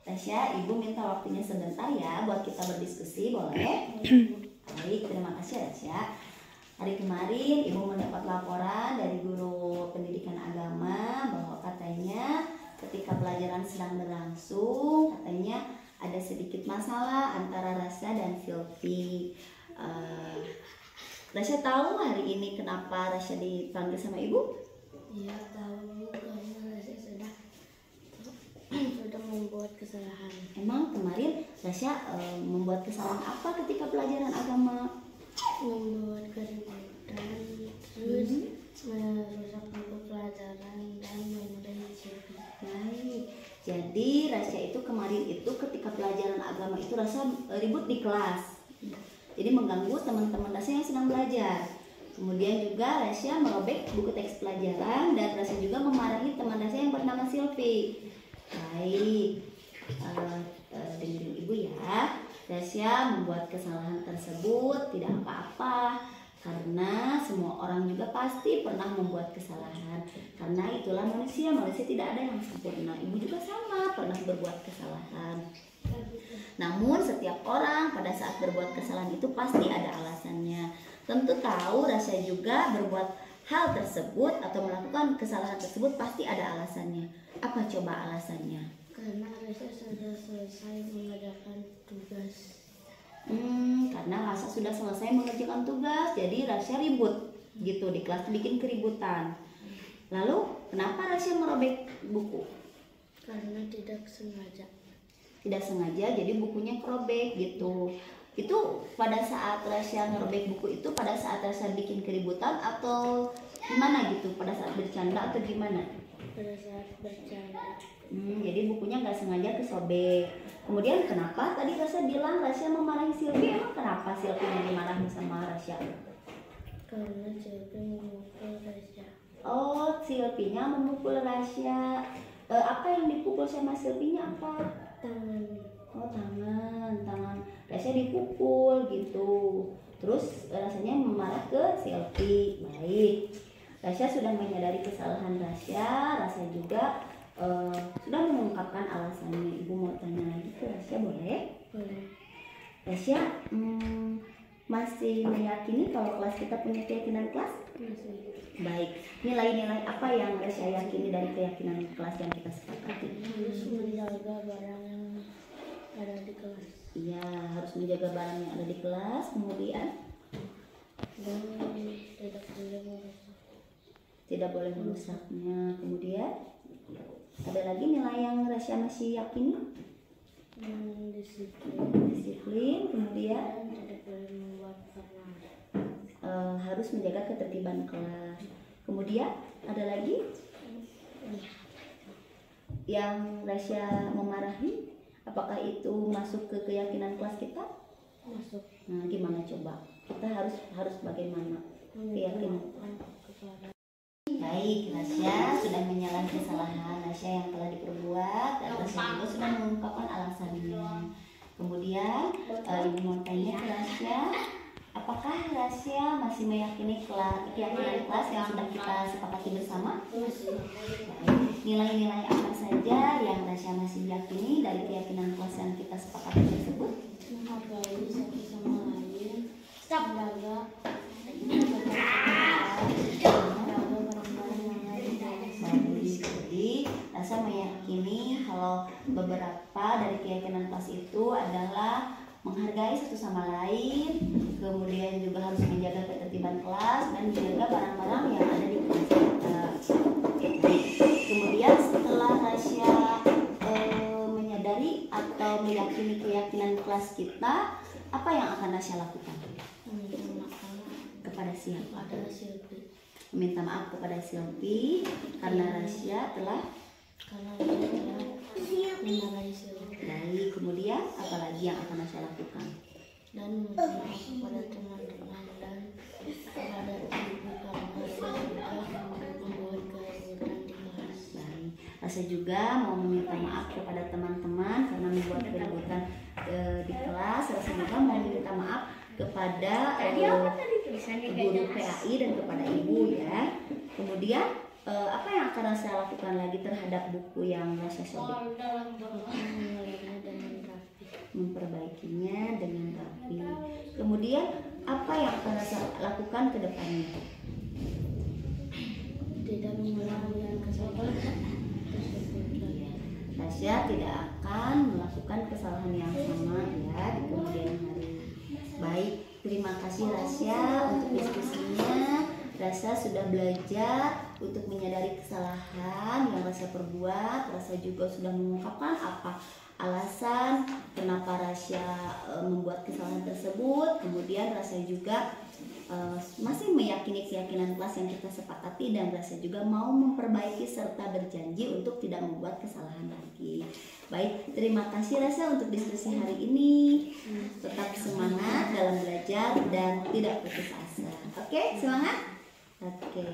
Tasya, Ibu minta waktunya sebentar ya buat kita berdiskusi, boleh? Baik, terima kasih Tasya. Hari kemarin Ibu mendapat laporan dari guru pendidikan agama bahwa katanya ketika pelajaran sedang berlangsung, katanya ada sedikit masalah antara Rasya dan Silvi. Rasya tahu hari ini kenapa Rasya dipanggil sama Ibu? Iya tahu, karena Rasya sudah membuat kesalahan. Emang kemarin Rasya membuat kesalahan apa ketika pelajaran agama? Membuat keributan, terus merusak buku pelajaran dan memarahi Silvi. Baik, jadi Rasya itu kemarin itu ketika pelajaran agama itu Rasya ribut di kelas. Jadi mengganggu teman-teman Rasya yang sedang belajar. Kemudian juga Rasya merobek buku teks pelajaran dan Rasya juga memarahi teman Rasya yang bernama Silvi. Baik, dengerin Ibu ya. Rasya membuat kesalahan tersebut tidak apa-apa, karena semua orang juga pasti pernah membuat kesalahan. Karena itulah manusia tidak ada yang sempurna. Ibu juga sama, pernah berbuat kesalahan. Namun setiap orang pada saat berbuat kesalahan itu pasti ada alasannya. Tentu tahu Rasya juga berbuat hal tersebut atau melakukan kesalahan tersebut pasti ada alasannya. Apa coba alasannya? Karena Rasya sudah selesai mengerjakan tugas. Karena Rasya sudah selesai mengerjakan tugas, jadi Rasya ribut gitu di kelas, bikin keributan. Lalu kenapa Rasya merobek buku? Karena tidak sengaja. Tidak sengaja, jadi bukunya kerobek gitu. Itu pada saat Rasya ngerobek buku itu pada saat Rasya bikin keributan atau gimana gitu? Pada saat bercanda atau gimana? Pada saat bercanda. Jadi bukunya nggak sengaja kesobek. Kemudian kenapa tadi Rasya bilang Rasya memarahi Silvi? Emang kenapa Silvi yang dimarahi sama Rasya? Karena Silvi memukul Rasya. Oh, Silvinya memukul Rasya. Apa yang dipukul sama Silvinya apa? Tangan. Oh, tangan Rasya dipukul gitu. Terus rasanya memarah ke Silvi. Baik, Rasya sudah menyadari kesalahan Rasya juga sudah mengungkapkan alasannya. Ibu mau tanya lagi ke Rasya, boleh? Boleh. Rasya masih meyakini kalau kelas kita punya keyakinan kelas? Masih. Baik, nilai-nilai apa yang Rasya yakini dari keyakinan kelas yang kita sepakati? Harus menjaga barang yang ada di kelas. Iya, harus menjaga barang yang ada di kelas. Kemudian Dan tidak boleh merusak. tidak boleh merusaknya. Kemudian ada lagi nilai yang Rasya masih yakini? Disiplin. Kemudian Dan tidak boleh membuat pernah. harus menjaga ketertiban kelas. Kemudian ada lagi yang Rasya memarahi? Apakah itu masuk ke keyakinan kelas kita? Masuk. Nah, gimana coba? Kita harus bagaimana keyakinan? Kepada Baik, Rasya sudah menyalahi kesalahan Rasya yang telah diperbuat dan Rasya juga sudah mengungkapkan alasannya. Kemudian Ibu mau tanya ke Rasya, apakah Rasya masih meyakini keyakinan kelas yang sudah kita sepakati bersama? Nilai-nilai apa saja yang Rasya masih yakini dari keyakinan kelas yang kita sepakati tersebut? menghargai satu sama lain. Menjaga Jadi Rasya meyakini kalau beberapa dari keyakinan kelas itu adalah menghargai satu sama lain, kemudian juga harus menjaga ketertiban kelas dan menjaga barang-barang yang ada di kelas kita. Kemudian setelah Rasya menyadari atau meyakini keyakinan kelas kita, apa yang akan Rasya lakukan? Kepada siapa? pada Silvi. Meminta maaf kepada Silvi karena Rasya telah memarahi Silvi. Baik, kemudian apa lagi yang akan Rasya lakukan? Dan minta maaf kepada teman-teman dan kepada ibu karena sudah membuat keributan di kelas. Baik, Rasya juga mau meminta maaf kepada teman-teman karena membuat keributan di kelas. Rasya juga mau meminta maaf kepada guru PAI dan kepada ibu ya. Kemudian apa yang akan Rasya lakukan lagi terhadap buku yang Rasya sobek? Mengelapnya dengan rapi. Memperbaikinya dengan rapi. Kemudian apa yang akan Rasya lakukan ke depannya? Tidak mengulangi kesalahan tersebut lagi. Rasya tidak akan melakukan kesalahan yang sama ya di kemudian hari. Baik, terima kasih Rasya untuk diskusinya. Rasya sudah belajar untuk menyadari kesalahan yang Rasya perbuat. Rasya juga sudah mengungkapkan apa alasan kenapa Rasya membuat kesalahan tersebut. Kemudian Rasya juga masih meyakini keyakinan kelas yang kita sepakati, dan Rasya juga mau memperbaiki serta berjanji untuk tidak membuat kesalahan lagi. Baik, terima kasih Rasya untuk diskusi hari ini. Tetap semangat dalam belajar dan tidak putus asa. Oke, semangat. Oke.